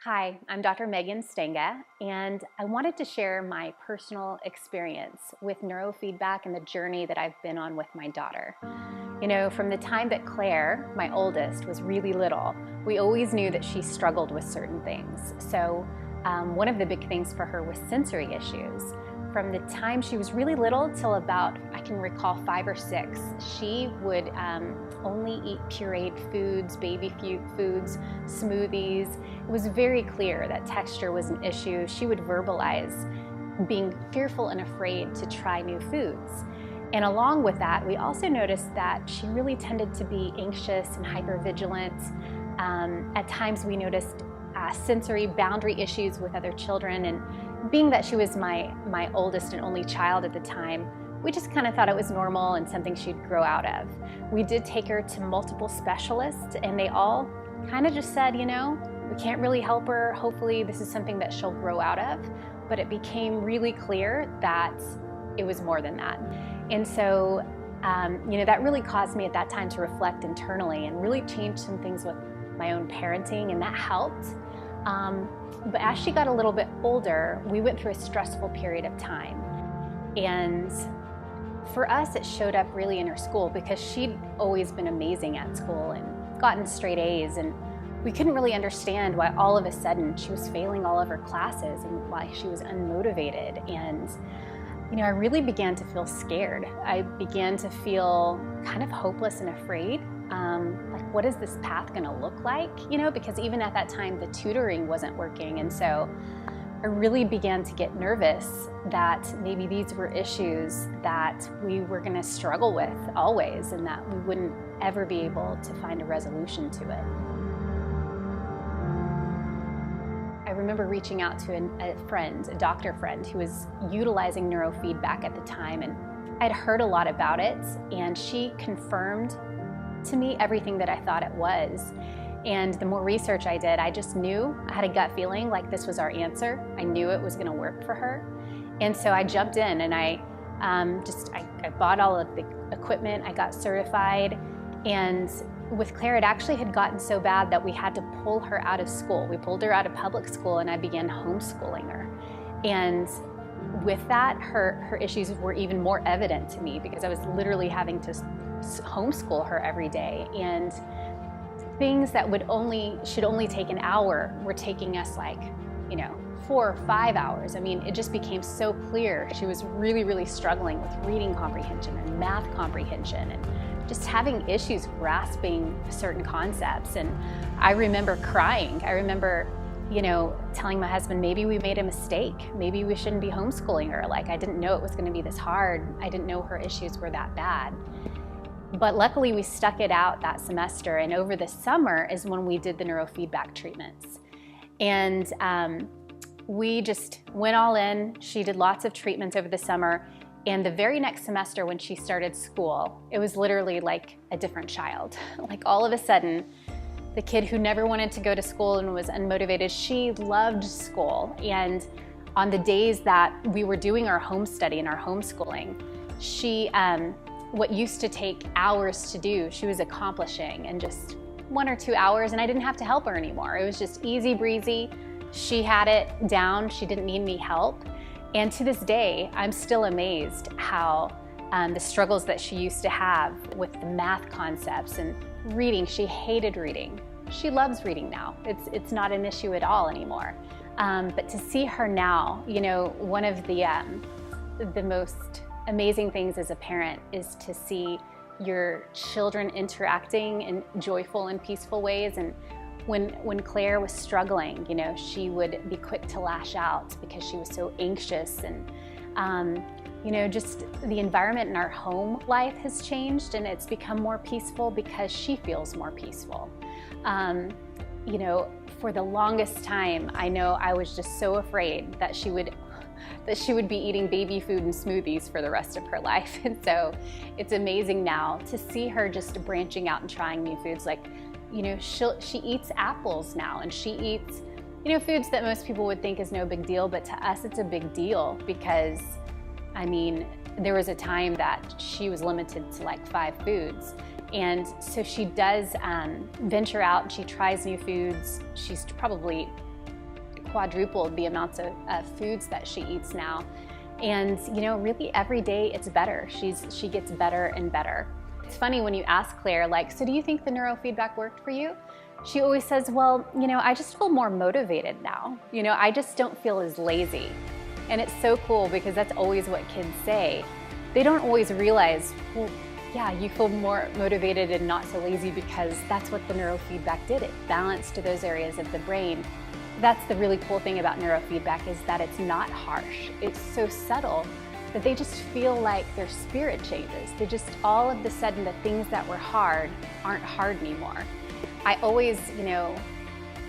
Hi, I'm Dr. Megan Stanga, and I wanted to share my personal experience with neurofeedback and the journey that I've been on with my daughter. You know, from the time that Claire, my oldest, was really little, we always knew that she struggled with certain things. So one of the big things for her was sensory issues. From the time she was really little till about, I can recall, 5 or 6, she would only eat pureed foods, baby foods, smoothies. It was very clear that texture was an issue. She would verbalize being fearful and afraid to try new foods. And along with that, we also noticed that she really tended to be anxious and hypervigilant. At times we noticed sensory boundary issues with other children, and being that she was my oldest and only child at the time, we just kind of thought it was normal and something she'd grow out of. We did take her to multiple specialists, and they all kind of just said, you know, we can't really help her. Hopefully this is something that she'll grow out of. But it became really clear that it was more than that. And so, that really caused me at that time to reflect internally and really change some things with my own parenting, and that helped. But as she got a little bit older, we went through a stressful period of time. And for us, it showed up really in her school, because she'd always been amazing at school and gotten straight A's. And we couldn't really understand why all of a sudden she was failing all of her classes and why she was unmotivated. And I really began to feel scared. I began to feel kind of hopeless and afraid. Like, what is this path going to look like? Because even at that time, the tutoring wasn't working. And so I really began to get nervous that maybe these were issues that we were going to struggle with always, and that we wouldn't ever be able to find a resolution to it. I remember reaching out to a doctor friend who was utilizing neurofeedback at the time, and I'd heard a lot about it, and she confirmed to me everything that I thought it was. And the more research I did, I just knew, I had a gut feeling like this was our answer. I knew it was going to work for her. And so I jumped in, and I bought all of the equipment, I got certified, and with Claire, it actually had gotten so bad that we had to pull her out of school. We pulled her out of public school, and I began homeschooling her. And with that, her issues were even more evident to me, because I was literally having to homeschool her every day. And things that should only take an hour were taking us 4 or 5 hours. I mean, it just became so clear. She was really, really struggling with reading comprehension and math comprehension, and just having issues grasping certain concepts. And I remember crying. I remember, telling my husband, maybe we made a mistake. Maybe we shouldn't be homeschooling her. I didn't know it was going to be this hard. I didn't know her issues were that bad. But luckily we stuck it out that semester, and over the summer is when we did the neurofeedback treatments. And we just went all in. She did lots of treatments over the summer, and the very next semester when she started school, it was literally like a different child. All of a sudden, the kid who never wanted to go to school and was unmotivated, she loved school. And on the days that we were doing our home study and our homeschooling, she what used to take hours to do, she was accomplishing in just 1 or 2 hours, and I didn't have to help her anymore. It was just easy breezy. She had it down. She didn't need me help. And to this day, I'm still amazed how the struggles that she used to have with the math concepts and reading. She hated reading. She loves reading now. It's not an issue at all anymore. But to see her now, one of the most amazing things as a parent is to see your children interacting in joyful and peaceful ways. And when Claire was struggling, she would be quick to lash out because she was so anxious. And just the environment in our home life has changed, and it's become more peaceful because she feels more peaceful. For the longest time, I know I was just so afraid that she would be eating baby food and smoothies for the rest of her life. And so it's amazing now to see her just branching out and trying new foods. She eats apples now, and she eats, foods that most people would think is no big deal, but to us it's a big deal, because there was a time that she was limited to 5 foods. And so she does venture out and she tries new foods. She's probably quadrupled the amounts of foods that she eats now. And really every day it's better. She gets better and better. It's funny when you ask Claire, like, so do you think the neurofeedback worked for you? She always says, well, I just feel more motivated now. I just don't feel as lazy. And it's so cool because that's always what kids say. They don't always realize, well, yeah, you feel more motivated and not so lazy because that's what the neurofeedback did. It balanced those areas of the brain. That's the really cool thing about neurofeedback, is that it's not harsh. It's so subtle that they just feel like their spirit changes. They just, all of a sudden, the things that were hard aren't hard anymore. I always,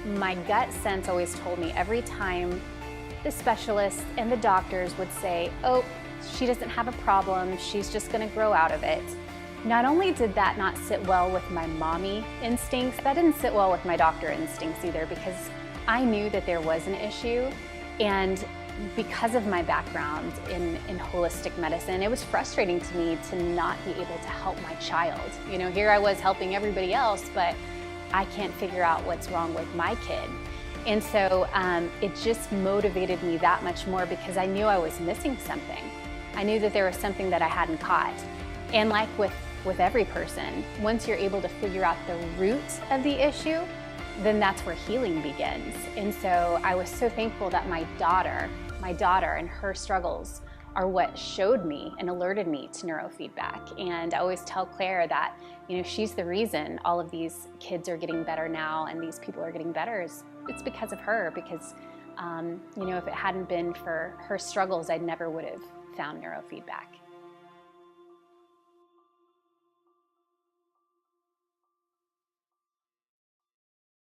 my gut sense always told me every time the specialists and the doctors would say, oh, she doesn't have a problem, she's just gonna grow out of it. Not only did that not sit well with my mommy instincts, that didn't sit well with my doctor instincts either, because I knew that there was an issue, and because of my background in holistic medicine, it was frustrating to me to not be able to help my child. Here I was helping everybody else, but I can't figure out what's wrong with my kid. And so it just motivated me that much more, because I knew I was missing something. I knew that there was something that I hadn't caught. And like with every person, once you're able to figure out the root of the issue, then that's where healing begins. And so I was so thankful that my daughter and her struggles are what showed me and alerted me to neurofeedback. And I always tell Claire that, she's the reason all of these kids are getting better now and these people are getting better. It's because of her, because if it hadn't been for her struggles, I never would have found neurofeedback.